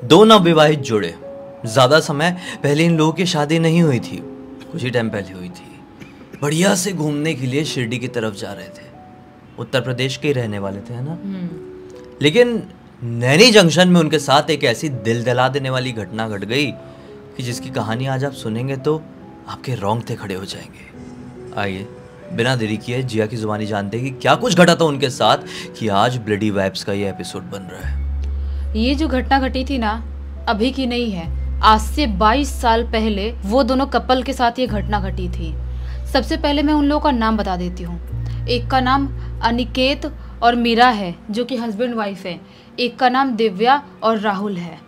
दो नवविवाहित जोड़े। ज्यादा समय पहले इन लोगों की शादी नहीं हुई थी, कुछ ही टाइम पहले हुई थी। बढ़िया से घूमने के लिए शिरडी की तरफ जा रहे थे। उत्तर प्रदेश के ही रहने वाले थे, है ना। लेकिन नैनी जंक्शन में उनके साथ एक ऐसी दिल दहला देने वाली घटना घट गई कि जिसकी कहानी आज आप सुनेंगे तो आपके रोंगटे खड़े हो जाएंगे। आइए बिना देरी किए जिया की जुबानी जानते हैं कि क्या कुछ घटा था उनके साथ कि आज ब्लडी वाइब्स का ये एपिसोड बन रहा है। ये जो घटना घटी थी ना, अभी की नहीं है, आज से 22 साल पहले वो दोनों कपल के साथ ये घटना घटी थी। सबसे पहले मैं उन लोगों का नाम बता देती हूँ। एक का नाम अनिकेत और मीरा है, जो कि हस्बैंड वाइफ है। एक का नाम दिव्या और राहुल है।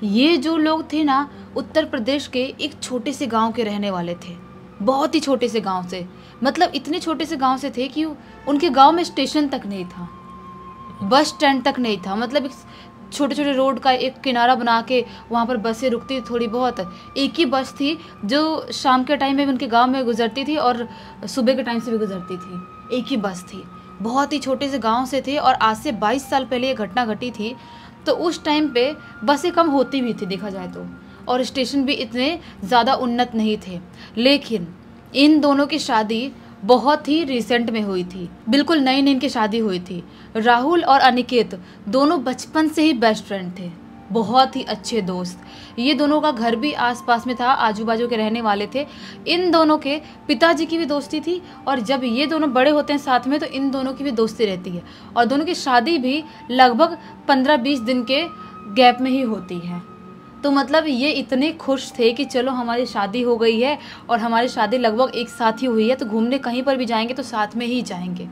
ये जो लोग थे ना, उत्तर प्रदेश के एक छोटे से गांव के रहने वाले थे। बहुत ही छोटे से गांव से, मतलब इतने छोटे से गांव से थे कि उनके गांव में स्टेशन तक नहीं था, बस स्टैंड तक नहीं था। मतलब छोटे छोटे रोड का एक किनारा बना के वहाँ पर बसें रुकती थी थोड़ी बहुत। एक ही बस थी जो शाम के टाइम में भी उनके गांव में गुजरती थी और सुबह के टाइम से भी गुजरती थी। एक ही बस थी। बहुत ही छोटे से गांव से थे और आज से 22 साल पहले ये घटना घटी थी। तो उस टाइम पे बसें कम होती भी थी देखा जाए तो, और स्टेशन भी इतने ज़्यादा उन्नत नहीं थे। लेकिन इन दोनों की शादी बहुत ही रिसेंट में हुई थी, बिल्कुल नई नई इनकी शादी हुई थी। राहुल और अनिकेत दोनों बचपन से ही बेस्ट फ्रेंड थे, बहुत ही अच्छे दोस्त। ये दोनों का घर भी आसपास में था, आजू बाजू के रहने वाले थे। इन दोनों के पिताजी की भी दोस्ती थी, और जब ये दोनों बड़े होते हैं साथ में तो इन दोनों की भी दोस्ती रहती है। और दोनों की शादी भी लगभग 15-20 दिन के गैप में ही होती है। तो मतलब ये इतने खुश थे कि चलो हमारी शादी हो गई है और हमारी शादी लगभग एक साथ ही हुई है, तो घूमने कहीं पर भी जाएंगे तो साथ में ही जाएंगे।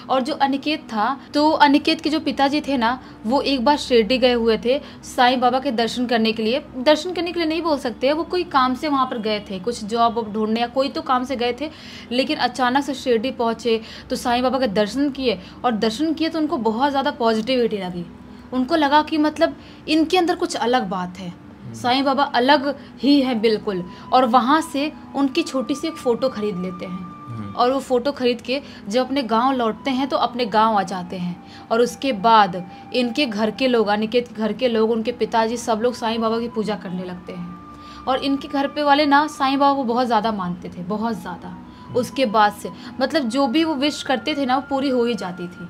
और जो अनिकेत था, तो अनिकेत के जो पिताजी थे ना, वो एक बार शिरडी गए हुए थे साईं बाबा के दर्शन करने के लिए। दर्शन करने के लिए नहीं बोल सकते, वो कोई काम से वहाँ पर गए थे, कुछ जॉब ढूंढने या कोई तो काम से गए थे। लेकिन अचानक से शिरडी पहुँचे तो साईं बाबा के दर्शन किए, और दर्शन किए तो उनको बहुत ज़्यादा पॉजिटिविटी लगी। उनको लगा कि मतलब इनके अंदर कुछ अलग बात है, साईं बाबा अलग ही है बिल्कुल। और वहाँ से उनकी छोटी सी एक फ़ोटो खरीद लेते हैं, और वो फ़ोटो खरीद के जब अपने गांव लौटते हैं तो अपने गांव आ जाते हैं। और उसके बाद इनके घर के लोग, अनिकेत के घर के लोग, उनके पिताजी, सब लोग साईं बाबा की पूजा करने लगते हैं। और इनके घर पे वाले ना साईं बाबा को बहुत ज़्यादा मानते थे, बहुत ज़्यादा। उसके बाद से मतलब जो भी वो विश करते थे ना, वो पूरी हो ही जाती थी।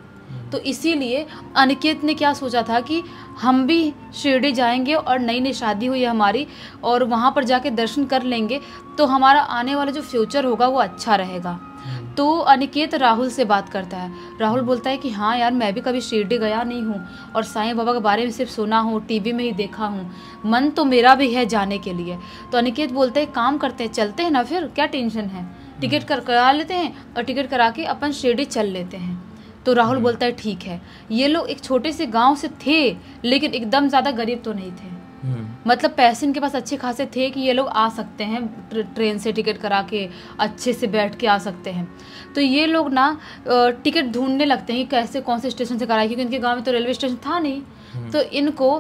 तो इसीलिए अनिकेत ने क्या सोचा था कि हम भी शिरडी जाएंगे और नई नई शादी हुई है हमारी, और वहाँ पर जाके दर्शन कर लेंगे तो हमारा आने वाला जो फ्यूचर होगा वो अच्छा रहेगा। तो अनिकेत राहुल से बात करता है। राहुल बोलता है कि हाँ यार, मैं भी कभी शिरडी गया नहीं हूँ और साईं बाबा के बारे में सिर्फ सुना हूँ, टीवी में ही देखा हूँ, मन तो मेरा भी है जाने के लिए। तो अनिकेत बोलते हैं काम करते हैं, चलते हैं ना, फिर क्या टेंशन है, टिकट करा लेते हैं और टिकट करा के अपन शिरडी चल लेते हैं। तो राहुल बोलता है ठीक है। ये लोग एक छोटे से गांव से थे, लेकिन एकदम ज़्यादा गरीब तो नहीं थे। मतलब पैसे इनके पास अच्छे खासे थे कि ये लोग आ सकते हैं, ट्रेन से टिकट करा के अच्छे से बैठ के आ सकते हैं। तो ये लोग ना टिकट ढूंढने लगते हैं कि कैसे कौन से स्टेशन से कराए, क्योंकि इनके गांव में तो रेलवे स्टेशन था नहीं। तो इनको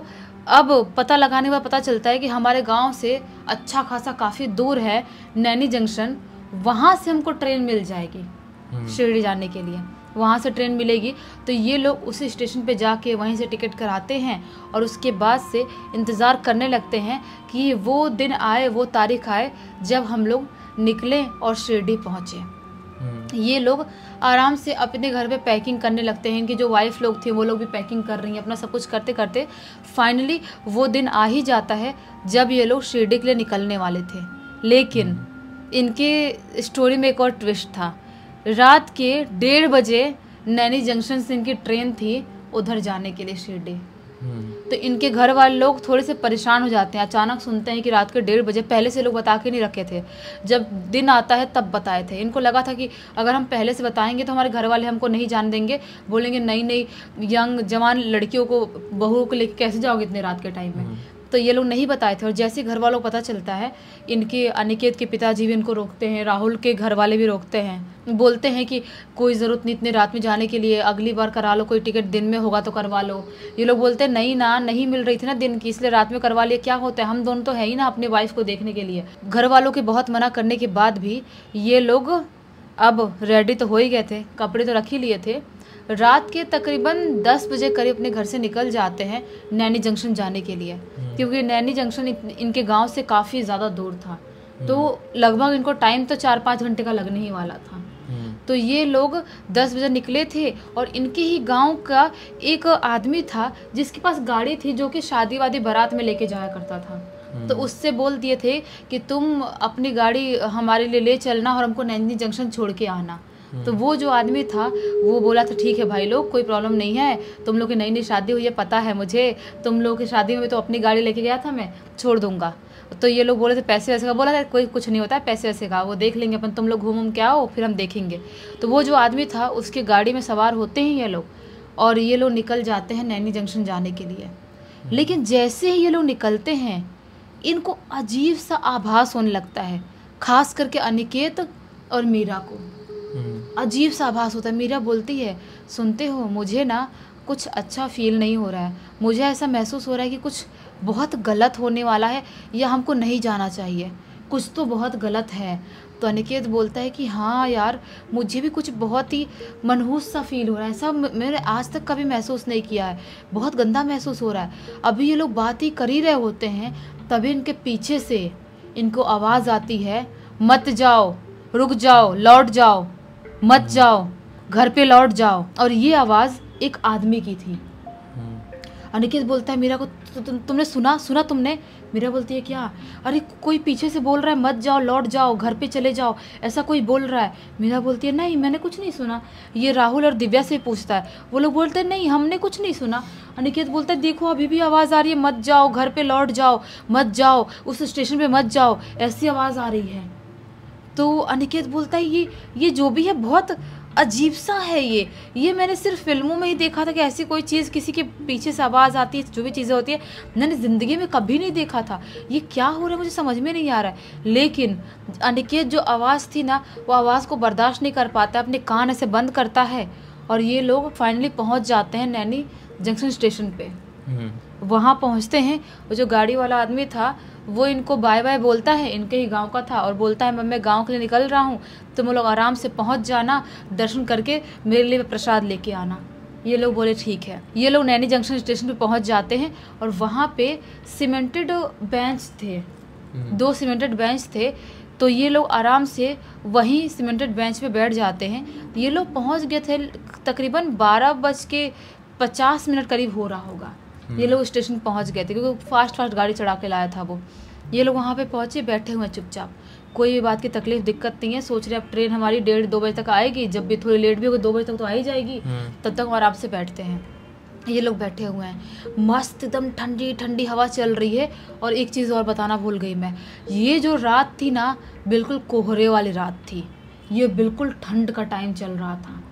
अब पता लगाने के बाद पता चलता है कि हमारे गाँव से अच्छा खासा काफ़ी दूर है नैनी जंक्शन, वहाँ से हमको ट्रेन मिल जाएगी शिरडी जाने के लिए, वहाँ से ट्रेन मिलेगी। तो ये लोग उस स्टेशन पे जाके वहीं से टिकट कराते हैं, और उसके बाद से इंतज़ार करने लगते हैं कि वो दिन आए, वो तारीख आए जब हम लोग निकलें और शिरडी पहुँचे। ये लोग आराम से अपने घर पे पैकिंग करने लगते हैं। इनकी जो वाइफ लोग थी वो लोग भी पैकिंग कर रही हैं, अपना सब कुछ करते करते फाइनली वो दिन आ ही जाता है जब ये लोग शिरडी के लिए निकलने वाले थे। लेकिन इनके स्टोरी में एक और ट्विस्ट था। रात के 1:30 बजे नैनी जंक्शन से इनकी ट्रेन थी उधर जाने के लिए शिरडी। तो इनके घर वाले लोग थोड़े से परेशान हो जाते हैं, अचानक सुनते हैं कि रात के 1:30 बजे। पहले से लोग बता के नहीं रखे थे, जब दिन आता है तब बताए थे। इनको लगा था कि अगर हम पहले से बताएंगे तो हमारे घर वाले हमको नहीं जान देंगे, बोलेंगे नई नई यंग जवान लड़कियों को, बहुओं को लेकर कैसे जाओगे इतने रात के टाइम में। तो ये लोग नहीं बताए थे। और जैसे घर वालों को पता चलता है, इनके अनिकेत के पिताजी भी इनको रोकते हैं, राहुल के घर वाले भी रोकते हैं, बोलते हैं कि कोई ज़रूरत नहीं इतनी रात में जाने के लिए, अगली बार करा लो, कोई टिकट दिन में होगा तो करवा लो। ये लोग बोलते हैं नहीं ना, नहीं मिल रही थी ना दिन की, इसलिए रात में करवा लिया, क्या होता है, हम दोनों तो है ही ना अपनी वाइफ को देखने के लिए। घर वालों के बहुत मना करने के बाद भी ये लोग अब रेडी तो हो ही गए थे, कपड़े तो रख ही लिए थे, रात के तकरीबन 10 बजे करीब अपने घर से निकल जाते हैं नैनी जंक्शन जाने के लिए, क्योंकि नैनी जंक्शन इनके गांव से काफ़ी ज़्यादा दूर था। तो लगभग इनको टाइम तो 4-5 घंटे का लगने ही वाला था। तो ये लोग 10 बजे निकले थे और इनके ही गांव का एक आदमी था जिसके पास गाड़ी थी, जो कि शादी वादी बारात में लेके जाया करता था। तो उससे बोल दिए थे कि तुम अपनी गाड़ी हमारे लिए ले चलना और हमको नैनी जंक्शन छोड़ के आना। तो वो जो आदमी था वो बोला था ठीक है भाई लोग, कोई प्रॉब्लम नहीं है, तुम लोग की नई नई शादी हुई है, पता है मुझे, तुम लोग की शादी में तो अपनी गाड़ी लेके गया था, मैं छोड़ दूंगा। तो ये लोग बोले थे पैसे वैसे का, बोला था कोई कुछ नहीं होता है पैसे वैसे का, वो देख लेंगे अपन, तुम लोग घूम के आओ फिर हम देखेंगे। तो वो जो आदमी था उसकी गाड़ी में सवार होते हैं ये लोग, और ये लोग निकल जाते हैं नैनी जंक्शन जाने के लिए। लेकिन जैसे ही ये लोग निकलते हैं इनको अजीब सा आभास होने लगता है, खास करके अनिकेत और मीरा को अजीब सा आभास होता है। मीरा बोलती है सुनते हो, मुझे ना कुछ अच्छा फील नहीं हो रहा है, मुझे ऐसा महसूस हो रहा है कि कुछ बहुत गलत होने वाला है या हमको नहीं जाना चाहिए, कुछ तो बहुत गलत है। तो अनिकेत बोलता है कि हाँ यार, मुझे भी कुछ बहुत ही मनहूस सा फील हो रहा है, ऐसा मैंने आज तक कभी महसूस नहीं किया है, बहुत गंदा महसूस हो रहा है। अभी ये लोग बात ही कर ही रहे होते हैं, तभी इनके पीछे से इनको आवाज़ आती है, मत जाओ, रुक जाओ, लौट जाओ, मत जाओ, घर पे लौट जाओ। और ये आवाज़ एक आदमी की थी। अनिकेत बोलता है मीरा को तुमने सुना तुमने? मीरा बोलती है क्या? अरे कोई पीछे से बोल रहा है मत जाओ, लौट जाओ, घर पे चले जाओ, ऐसा कोई बोल रहा है। मीरा बोलती है नहीं, मैंने कुछ नहीं सुना। ये राहुल और दिव्या से पूछता है, वो लोग बोलते हैं नहीं हमने कुछ नहीं सुना। अनिकेत बोलता है देखो अभी भी आवाज़ आ रही है, मत जाओ, घर पे लौट जाओ, मत जाओ, उस स्टेशन पे मत जाओ, ऐसी आवाज़ आ रही है। तो अनिकेत बोलता है ये जो भी है बहुत अजीब सा है, ये मैंने सिर्फ फिल्मों में ही देखा था कि ऐसी कोई चीज़ किसी के पीछे से आवाज़ आती है, जो भी चीज़ें होती है मैंने ज़िंदगी में कभी नहीं देखा था, ये क्या हो रहा है मुझे समझ में नहीं आ रहा है। लेकिन अनिकेत जो आवाज़ थी ना, वो आवाज़ को बर्दाश्त नहीं कर पाता, अपने कान ऐसे बंद करता है और ये लोग फाइनली पहुँच जाते हैं नैनी जंक्शन स्टेशन पे। वहाँ पहुँचते हैं, वो जो गाड़ी वाला आदमी था वो इनको बाय बाय बोलता है, इनके ही गांव का था, और बोलता है मैं गांव के लिए निकल रहा हूँ, तुम लोग आराम से पहुँच जाना, दर्शन करके मेरे लिए प्रसाद लेके आना। ये लोग बोले ठीक है। ये लोग नैनी जंक्शन स्टेशन पे पहुँच जाते हैं और वहाँ पे सीमेंटेड बेंच थे, 2 सीमेंटेड बेंच थे। तो ये लोग आराम से वहीं सीमेंटेड बेंच पे बैठ जाते हैं। ये लोग पहुँच गए थे तकरीबन 12:50 करीब हो रहा होगा। ये लोग स्टेशन पहुंच गए थे क्योंकि फास्ट गाड़ी चढ़ा के लाया था वो। ये लोग वहाँ पे पहुँचे, बैठे हुए चुपचाप, कोई भी बात की तकलीफ दिक्कत नहीं है, सोच रहे अब ट्रेन हमारी 1:30-2 बजे तक आएगी, जब भी थोड़ी लेट भी होगी 2 बजे तक तो आ ही जाएगी, तब तक आराम से बैठते हैं। ये लोग बैठे हुए हैं, मस्त एकदम ठंडी ठंडी हवा चल रही है। और एक चीज़ और बताना भूल गई मैं, ये जो रात थी ना बिल्कुल कोहरे वाली रात थी, ये बिल्कुल ठंड का टाइम चल रहा था।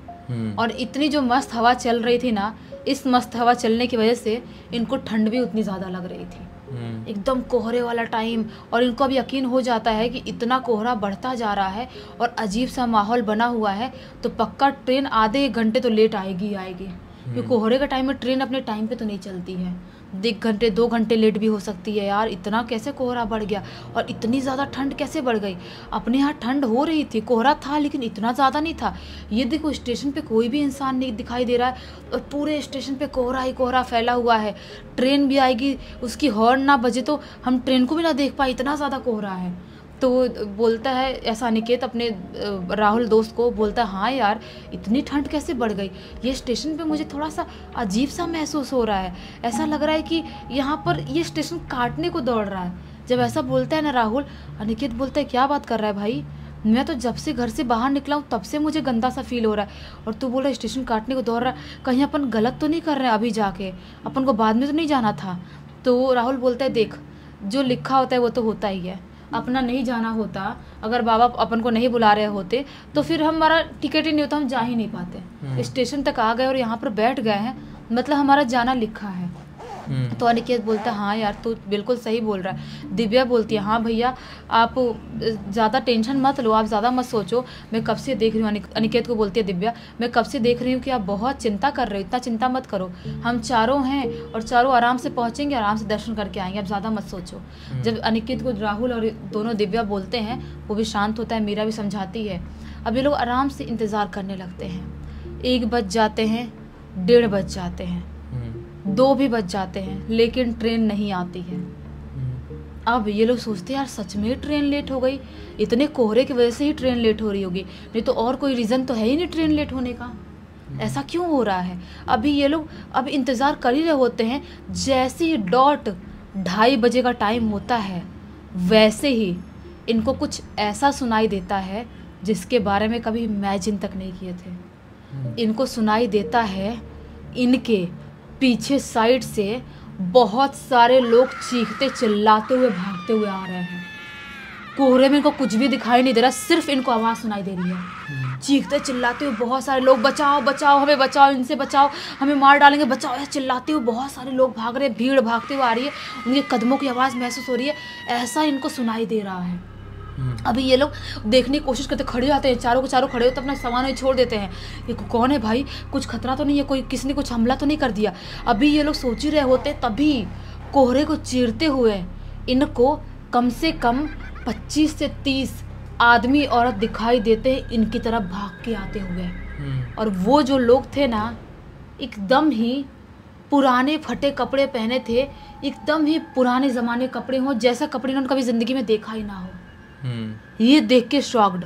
और इतनी जो मस्त हवा चल रही थी ना, इस मस्त हवा चलने की वजह से इनको ठंड भी उतनी ज़्यादा लग रही थी। एकदम कोहरे वाला टाइम, और इनको अब यकीन हो जाता है कि इतना कोहरा बढ़ता जा रहा है और अजीब सा माहौल बना हुआ है, तो पक्का ट्रेन आधे 1 घंटे तो लेट आएगी आएगी। क्योंकि कोहरे का टाइम में ट्रेन अपने टाइम पे तो नहीं चलती है, 1 घंटे 2 घंटे लेट भी हो सकती है। यार इतना कैसे कोहरा बढ़ गया और इतनी ज़्यादा ठंड कैसे बढ़ गई? अपने यहाँ ठंड हो रही थी, कोहरा था लेकिन इतना ज़्यादा नहीं था। ये देखो स्टेशन पे कोई भी इंसान नहीं दिखाई दे रहा है और पूरे स्टेशन पे कोहरा ही कोहरा फैला हुआ है। ट्रेन भी आएगी, उसकी हॉर्न ना बजे तो हम ट्रेन को भी ना देख पाए, इतना ज़्यादा कोहरा है। तो बोलता है ऐसा अनिकेत अपने राहुल दोस्त को बोलता है हाँ यार इतनी ठंड कैसे बढ़ गई, ये स्टेशन पे मुझे थोड़ा सा अजीब सा महसूस हो रहा है, ऐसा लग रहा है कि यहाँ पर ये स्टेशन काटने को दौड़ रहा है। जब ऐसा बोलता है ना राहुल, अनिकेत बोलता है क्या बात कर रहा है भाई, मैं तो जब से घर से बाहर निकला हूँ तब से मुझे गंदा सा फील हो रहा है और तू बोल रहा है स्टेशन काटने को दौड़ रहा है, कहीं अपन गलत तो नहीं कर रहे हैं, अभी जाके अपन को बाद में तो नहीं जाना था। तो राहुल बोलता है देख जो लिखा होता है वो तो होता ही है, अपना नहीं जाना होता, अगर बाबा अपन को नहीं बुला रहे होते तो फिर हमारा टिकट ही नहीं होता, हम जा ही नहीं पाते। स्टेशन तक आ गए और यहाँ पर बैठ गए हैं, मतलब हमारा जाना लिखा है। तो अनिकेत बोलता है हाँ यार तू बिल्कुल सही बोल रहा है। दिव्या बोलती है हाँ भैया आप ज़्यादा टेंशन मत लो, आप ज़्यादा मत सोचो, मैं कब से देख रही हूँ। अनिकेत को बोलती है दिव्या मैं कब से देख रही हूँ कि आप बहुत चिंता कर रहे हो, इतना चिंता मत करो, हम चारों हैं और चारों आराम से पहुँचेंगे, आराम से दर्शन करके आएंगे, आप ज़्यादा मत सोचो। जब अनिकेत को राहुल और दोनों दिव्या बोलते हैं वो भी शांत होता है, मीरा भी समझाती है। अब ये लोग आराम से इंतज़ार करने लगते हैं। 1 बज जाते हैं, 1:30 बज जाते हैं, 2 भी बज जाते हैं, लेकिन ट्रेन नहीं आती है। अब ये लोग सोचते हैं यार सच में ट्रेन लेट हो गई, इतने कोहरे की वजह से ही ट्रेन लेट हो रही होगी, नहीं तो और कोई रीज़न तो है ही नहीं ट्रेन लेट होने का। ऐसा क्यों हो रहा है? अभी ये लोग अब इंतज़ार कर ही रहे होते हैं। जैसे ही डॉट 2:30 बजे का टाइम होता है, वैसे ही इनको कुछ ऐसा सुनाई देता है जिसके बारे में कभी इमेजिन तक नहीं किए थे। इनको सुनाई देता है इनके पीछे साइड से बहुत सारे लोग चीखते चिल्लाते हुए भागते हुए आ रहे हैं। कोहरे में इनको कुछ भी दिखाई नहीं दे रहा, सिर्फ इनको आवाज़ सुनाई दे रही है। चीखते चिल्लाते हुए बहुत सारे लोग, बचाओ बचाओ हमें, बचाओ इनसे, बचाओ हमें मार डालेंगे, बचाओ, ऐसे चिल्लाते हुए बहुत सारे लोग भाग रहे हैं, भीड़ भागते हुए आ रही है, उनके कदमों की आवाज़ महसूस हो रही है, ऐसा इनको सुनाई दे रहा है। अभी ये लोग देखने की कोशिश करते, खड़े जाते हैं, चारों के चारों खड़े होते, अपना सामान ही छोड़ देते हैं। ये कौन है भाई, कुछ खतरा तो नहीं है, कोई किसी ने कुछ हमला तो नहीं कर दिया? अभी ये लोग सोच ही रहे होते, तभी कोहरे को चीरते हुए इनको कम से कम 25 से 30 आदमी औरत दिखाई देते हैं इनकी तरफ भाग के आते हुए। और वो जो लोग थे ना, एकदम ही पुराने फटे कपड़े पहने थे, एकदम ही पुराने ज़माने कपड़े हों, जैसा कपड़े इन्होंने कभी ज़िंदगी में देखा ही ना हो। ये देख के शॉक्ड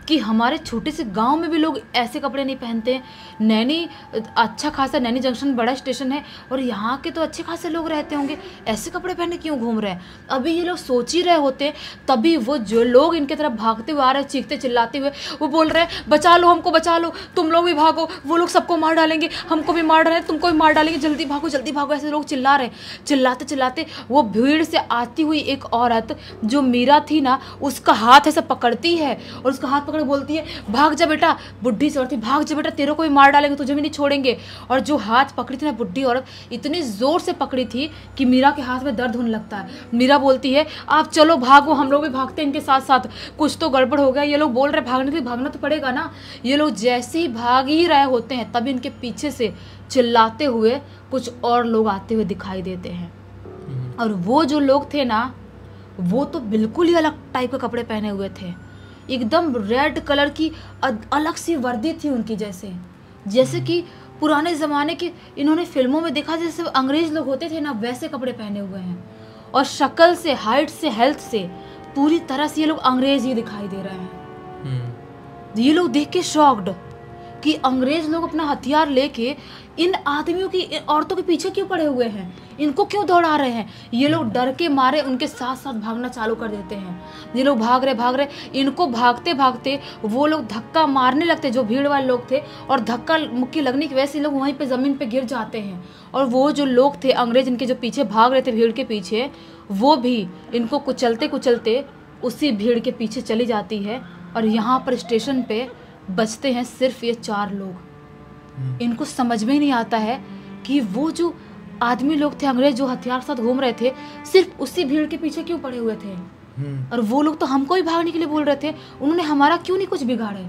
कि हमारे छोटे से गांव में भी लोग ऐसे कपड़े नहीं पहनते हैं। नैनी अच्छा खासा, नैनी जंक्शन बड़ा स्टेशन है और यहाँ के तो अच्छे खासे लोग रहते होंगे, ऐसे कपड़े पहने क्यों घूम रहे हैं? अभी ये लोग सोच ही रहे होते, तभी वो जो लोग इनके तरफ भागते हुए आ रहे हैं, चीखते चिल्लाते हुए, वो बोल रहे हैं बचा लो हमको, बचा लो, तुम लोग भी भागो, वो लोग सबको मार डालेंगे, हमको भी मार डालेंगे, तुमको भी मार डालेंगे, जल्दी भागो जल्दी भागो। ऐसे लोग चिल्ला रहे। चिल्लाते चिल्लाते वो भीड़ से आती हुई एक औरत जो मीरा थी ना, उसका हाथ ऐसे पकड़ती है और उसका हाथ पकड़ बोलती है भाग जा बेटा। बुढ़ी सी औरत थी, भाग जा बेटा, तेरे को भी मार डालेंगे, तुझे भी नहीं छोड़ेंगे। और जो हाथ पकड़ी थी ना बुढ़ी औरत, इतनी जोर से पकड़ी थी कि मीरा के हाथ में दर्द होने लगता है। मीरा बोलती है आप चलो भागो, हम लोग भी भागते हैं इनके साथ साथ, कुछ तो गड़बड़ हो गया, ये लोग बोल रहे भागने के लिए, भागना तो पड़ेगा ना। ये लोग जैसे ही भाग ही रहे होते हैं, तभी इनके पीछे से चिल्लाते हुए कुछ और लोग आते हुए दिखाई देते हैं। और वो जो लोग थे ना, वो तो बिल्कुल ही अलग टाइप के कपड़े पहने हुए थे, एकदम रेड कलर की अलग सी वर्दी थी उनकी, जैसे कि पुराने ज़माने के इन्होंने फिल्मों में देखा जैसे अंग्रेज लोग होते थे ना, वैसे कपड़े पहने हुए हैं। और शक्ल से, हाइट से, हेल्थ से पूरी तरह से ये लोग अंग्रेज ही दिखाई दे रहे हैं। ये लोग देख के शॉक्ड कि अंग्रेज लोग अपना हथियार लेके इन आदमियों की, इन औरतों के पीछे क्यों पड़े हुए हैं, इनको क्यों दौड़ा रहे हैं। ये लोग डर के मारे उनके साथ साथ भागना चालू कर देते हैं। ये लोग भाग रहे, इनको भागते भागते वो लोग धक्का मारने लगते, जो भीड़ वाले लोग थे, और धक्का मुक्की लगने की वजह से लोग वहीं पे ज़मीन पे गिर जाते हैं। और वो जो लोग थे अंग्रेज, इनके जो पीछे भाग रहे थे भीड़ के पीछे, वो भी इनको कुचलते कुचलते उसी भीड़ के पीछे चली जाती है। और यहाँ पर स्टेशन पे बचते हैं सिर्फ ये 4 लोग। इनको समझ में ही नहीं आता है कि वो जो आदमी लोग थे अंग्रेज, जो हथियार साथ घूम रहे थे, सिर्फ उसी भीड़ के पीछे क्यों पड़े हुए थे। और वो लोग तो हमको ही भागने के लिए बोल रहे थे, उन्होंने हमारा क्यों नहीं कुछ बिगाड़े।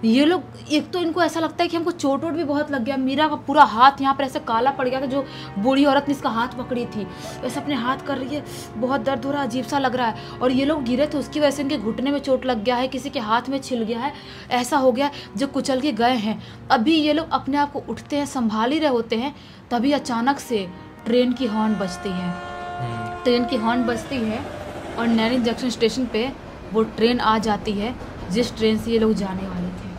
ये लोग, एक तो इनको ऐसा लगता है कि हमको चोट वोट भी बहुत लग गया। मीरा का पूरा हाथ यहाँ पर ऐसे काला पड़ गया था, जो बूढ़ी औरत ने इसका हाथ पकड़ी थी वैसे अपने हाथ कर रही है, बहुत दर्द हो रहा है, अजीब सा लग रहा है। और ये लोग गिरे थे, उसकी वजह से इनके घुटने में चोट लग गया है, किसी के हाथ में छिल गया है, ऐसा हो गया जो कुचल के गए हैं। अभी ये लोग अपने आप को उठते हैं, संभाल ही रहे होते हैं, तभी अचानक से ट्रेन की हॉर्न बजती है। ट्रेन की हॉर्न बजती है और नैनी जंक्शन स्टेशन पे वो ट्रेन आ जाती है जिस ट्रेन से ये लोग जाने वाले थे।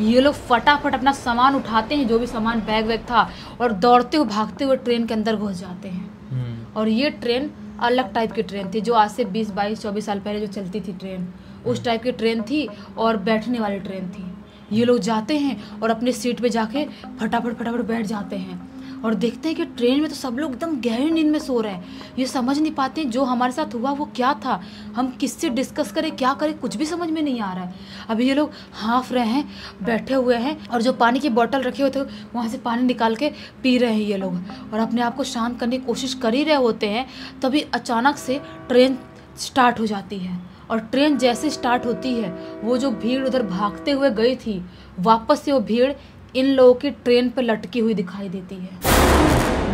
ये लोग फटाफट अपना सामान उठाते हैं, जो भी सामान बैग वैग था, और दौड़ते हुए भागते हुए ट्रेन के अंदर घुस जाते हैं। और ये ट्रेन अलग टाइप की ट्रेन थी, जो आज से 20, 22, 24 साल पहले जो चलती थी ट्रेन, उस टाइप की ट्रेन थी और बैठने वाली ट्रेन थी। ये लोग जाते हैं और अपनी सीट पे जाके फटाफट बैठ जाते हैं और देखते हैं कि ट्रेन में तो सब लोग एकदम गहरी नींद में सो रहे हैं। ये समझ नहीं पाते जो हमारे साथ हुआ वो क्या था, हम किससे डिस्कस करें, क्या करें, कुछ भी समझ में नहीं आ रहा है। अभी ये लोग हाँफ रहे हैं, बैठे हुए हैं, और जो पानी की बोतल रखे हुए थे वहाँ से पानी निकाल के पी रहे हैं ये लोग, और अपने आप को शांत करने की कोशिश कर ही रहे होते हैं। तभी अचानक से ट्रेन स्टार्ट हो जाती है, और ट्रेन जैसे स्टार्ट होती है, वो जो भीड़ उधर भागते हुए गई थी, वापस से वो भीड़ इन लोगों की ट्रेन पे लटकी हुई दिखाई देती है।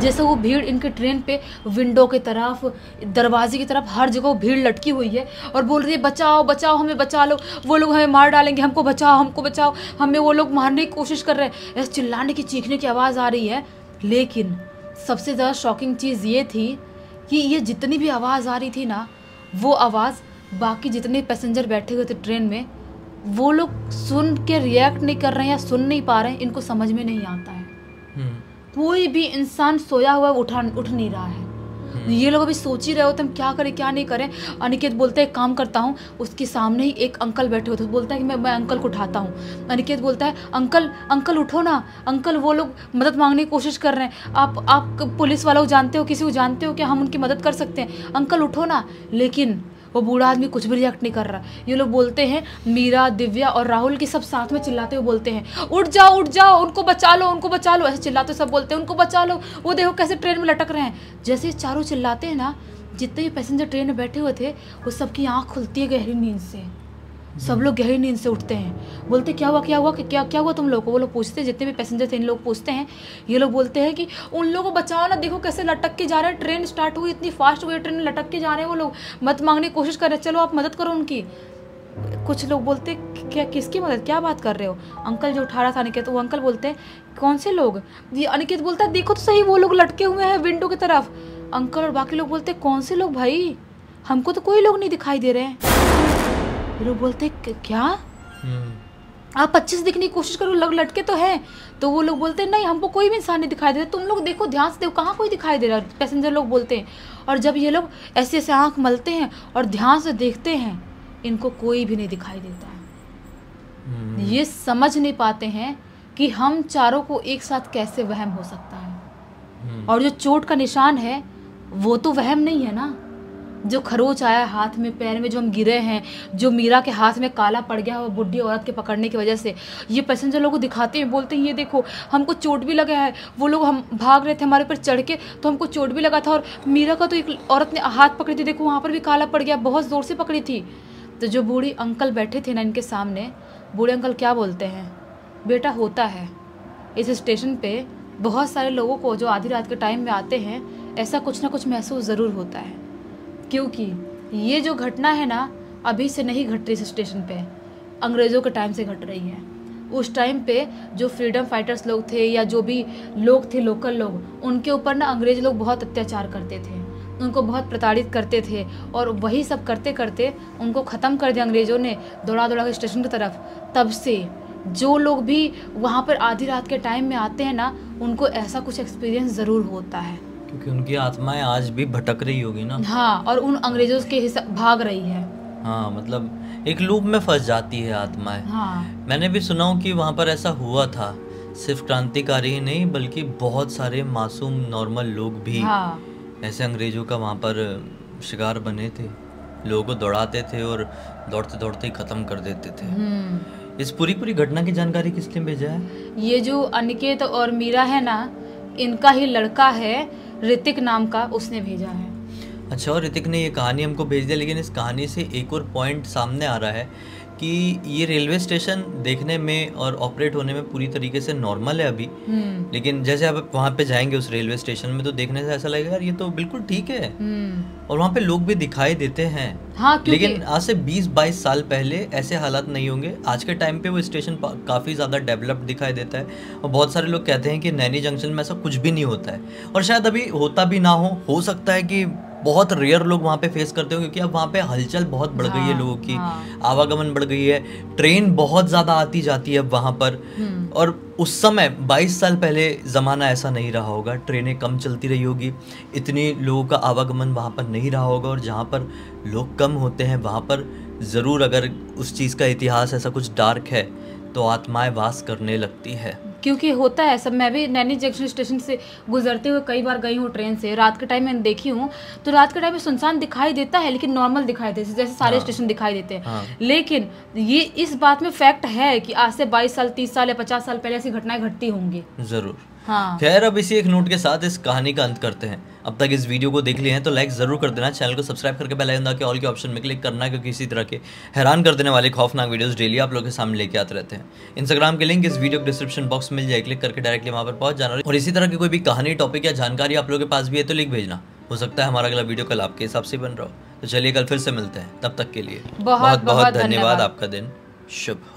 जैसे वो भीड़ इनके ट्रेन पे विंडो की तरफ, दरवाजे की तरफ, हर जगह वो भीड़ लटकी हुई है और बोल रही है बचाओ बचाओ, हमें बचा लो, वो लोग हमें मार डालेंगे, हमको बचाओ हमको बचाओ, हमें वो लोग मारने की कोशिश कर रहे हैं। ऐसे चिल्लाने की, चीखने की आवाज़ आ रही है। लेकिन सबसे ज़्यादा शॉकिंग चीज़ ये थी कि ये जितनी भी आवाज़ आ रही थी ना, वो आवाज़ बाकी जितने पैसेंजर बैठे हुए थे ट्रेन में, वो लोग सुन के रिएक्ट नहीं कर रहे हैं या सुन नहीं पा रहे हैं, इनको समझ में नहीं आता है। कोई भी इंसान सोया हुआ उठ नहीं रहा है। ये लोग अभी सोच ही रहे होते हम क्या करें क्या नहीं करें। अनिकेत बोलता है एक काम करता हूँ, उसके सामने ही एक अंकल बैठे होते, बोलता है कि मैं अंकल को उठाता हूँ। अनिकेत बोलता है अंकल अंकल उठो ना अंकल, वो लोग मदद मांगने की कोशिश कर रहे हैं, आप पुलिस वालों को जानते हो, किसी को जानते हो क्या, हम उनकी मदद कर सकते हैं, अंकल उठो ना। लेकिन वो बूढ़ा आदमी कुछ भी रिएक्ट नहीं कर रहा। ये लोग बोलते हैं, मीरा, दिव्या और राहुल की सब साथ में चिल्लाते हुए बोलते हैं उठ जाओ, उनको बचा लो, उनको बचा लो। ऐसे चिल्लाते सब बोलते हैं उनको बचा लो, वो देखो कैसे ट्रेन में लटक रहे हैं। जैसे चारों चिल्लाते हैं ना, जितने भी पैसेंजर ट्रेन में बैठे हुए थे वो सबकी आँख खुलती है गहरी नींद से। सब लोग गहरी नींद से उठते हैं, बोलते क्या हुआ क्या हुआ तुम लोग को। वो लोग पूछते हैं, जितने भी पैसेंजर थे इन लोग पूछते हैं। ये लोग बोलते हैं कि उन लोगों को बचाओ ना, देखो कैसे लटक के जा रहे हैं, ट्रेन स्टार्ट हुई इतनी फास्ट हुई, ट्रेन लटक के जा रहे हैं, वो लोग मदद मांगने की कोशिश कर रहे हैं, चलो आप मदद करो उनकी। कुछ लोग बोलते क्या, किसकी मदद, क्या बात कर रहे हो। अंकल जो उठा रहा था अनिकेत, वो अंकल बोलते हैं कौन से लोग। ये अनिकेत बोलता है देखो तो सही, वो लोग लटके हुए हैं विंडो की तरफ। अंकल और बाकी लोग बोलते कौन से लोग भाई, हमको तो कोई लोग नहीं दिखाई दे रहे हैं। लोग बोलते क्या, आप अच्छे से दिखने की कोशिश करो, लोग लटके तो हैं। तो वो लोग बोलते हैं नहीं हमको कोई भी इंसान नहीं दिखाई दे रहा, तुम लोग देखो ध्यान से देखो कहाँ कोई दिखाई दे रहा। पैसेंजर लोग बोलते हैं। और जब ये लोग ऐसे ऐसे आँख मलते हैं और ध्यान से देखते हैं, इनको कोई भी नहीं दिखाई देता है। ये समझ नहीं पाते हैं कि हम चारों को एक साथ कैसे वहम हो सकता है। और जो चोट का निशान है वो तो वहम नहीं है ना, जो खरोच आया हाथ में, पैर में, जो हम गिरे हैं, जो मीरा के हाथ में काला पड़ गया वो बुढ़ी औरत के पकड़ने की वजह से, ये पैसेंजर लोगों को दिखाते हैं, बोलते हैं ये देखो हमको चोट भी लगा है, वो लोग हम भाग रहे थे हमारे ऊपर चढ़ के तो हमको चोट भी लगा था। और मीरा का तो एक औरत ने हाथ पकड़ी थी, देखो वहाँ पर भी काला पड़ गया, बहुत ज़ोर से पकड़ी थी। तो जो बूढ़ी अंकल बैठे थे ना इनके सामने, बूढ़े अंकल क्या बोलते हैं, बेटा होता है इस स्टेशन पे बहुत सारे लोगों को जो आधी रात के टाइम में आते हैं, ऐसा कुछ ना कुछ महसूस ज़रूर होता है। क्योंकि ये जो घटना है ना अभी से नहीं घट रही इस स्टेशन पे, अंग्रेज़ों के टाइम से घट रही है। उस टाइम पे जो फ्रीडम फाइटर्स लोग थे या जो भी लोग थे लोकल लोग, उनके ऊपर ना अंग्रेज़ लोग बहुत अत्याचार करते थे, उनको बहुत प्रताड़ित करते थे। और वही सब करते करते उनको ख़त्म कर दिया अंग्रेज़ों ने, दौड़ा दौड़ा के स्टेशन की तरफ। तब से जो लोग भी वहाँ पर आधी रात के टाइम में आते हैं ना, उनको ऐसा कुछ एक्सपीरियंस ज़रूर होता है, क्योंकि उनकी आत्माएं आज भी भटक रही होगी ना। हाँ, और उन अंग्रेजों के हिसाब भाग रही है। हाँ, मतलब एक लूप में फंस जाती है आत्माएं। हाँ, मैंने भी सुना हूँ कि वहाँ पर ऐसा हुआ था, सिर्फ क्रांतिकारी ही नहीं बल्कि बहुत सारे मासूम नॉर्मल लोग भी हाँ, ऐसे अंग्रेजों का वहाँ पर शिकार बने थे। लोगों को दौड़ाते थे और दौड़ते दौड़ते ही ख़त्म कर देते थे। इस पूरी घटना की जानकारी किसने भेजा है? ये जो अनिकेत और मीरा है ना, इनका ही लड़का है ऋतिक नाम का, उसने भेजा है। अच्छा, और ऋतिक ने ये कहानी हमको भेज दिया, लेकिन इस कहानी से एक और पॉइंट सामने आ रहा है कि ये रेलवे स्टेशन देखने में और ऑपरेट होने में पूरी तरीके से नॉर्मल है अभी, लेकिन जैसे आप वहाँ पे जाएंगे उस रेलवे स्टेशन में तो देखने से ऐसा लगेगा यार ये तो बिल्कुल ठीक है। और वहाँ पे लोग भी दिखाई देते हैं। हाँ, लेकिन आज से 20-22 साल पहले ऐसे हालात नहीं होंगे। आज के टाइम पे वो स्टेशन काफ़ी ज़्यादा डेवलप्ड दिखाई देता है और बहुत सारे लोग कहते हैं कि नैनी जंक्शन में ऐसा कुछ भी नहीं होता है, और शायद अभी होता भी ना हो सकता है कि बहुत रेयर लोग वहाँ पे फेस करते हो, क्योंकि अब वहाँ पे हलचल बहुत बढ़ गई है, लोगों की आवागमन बढ़ गई है, ट्रेन बहुत ज़्यादा आती जाती है अब वहाँ पर। और उस समय 22 साल पहले ज़माना ऐसा नहीं रहा होगा, ट्रेनें कम चलती रही होगी, इतनी लोगों का आवागमन वहाँ पर नहीं रहा होगा, और जहाँ पर लोग कम होते हैं वहाँ पर ज़रूर अगर उस चीज़ का इतिहास ऐसा कुछ डार्क है तो आत्माएं वास करने लगती है। क्योंकि होता है सब। मैं भी नैनी जंक्शन स्टेशन से गुजरते हुए कई बार गई हूँ ट्रेन से, रात के टाइम में देखी हूँ, तो रात के टाइम में सुनसान दिखाई देता है, लेकिन नॉर्मल दिखाई देते जैसे सारे स्टेशन दिखाई देते हैं। लेकिन ये इस बात में फैक्ट है कि आज से 22 साल 30 साल या 50 साल पहले ऐसी घटनाएं घटती होंगी ज़रूर। हाँ। खैर, अब इसी एक नोट के साथ इस कहानी का अंत करते हैं। अब तक इस वीडियो को देख लिए हैं तो लाइक जरूर कर देना, चैनल को सब्सक्राइब करके बेल आइकन दबा के ऑल के ऑप्शन में क्लिक करना, क्योंकि इसी तरह के हैरान कर देने वाले खौफनाक वीडियोस डेली आप लोगों के सामने लेके आते रहते हैं। इंस्टाग्राम के लिंक इस वीडियो के डिस्क्रिप्शन बॉक्स में मिल जाए, क्लिक करके डायरेक्टली वहाँ पर पहुंच जाना। और इसी तरह की कोई भी कहानी, टॉपिक या जानकारी आप लोगों के पास भी है तो लिख भेजना, हो सकता है हमारा अगला वीडियो कल आपके हिसाब से बन रहा हो। तो चलिए कल फिर से मिलते हैं, तब तक के लिए बहुत बहुत धन्यवाद। आपका दिन शुभ हो।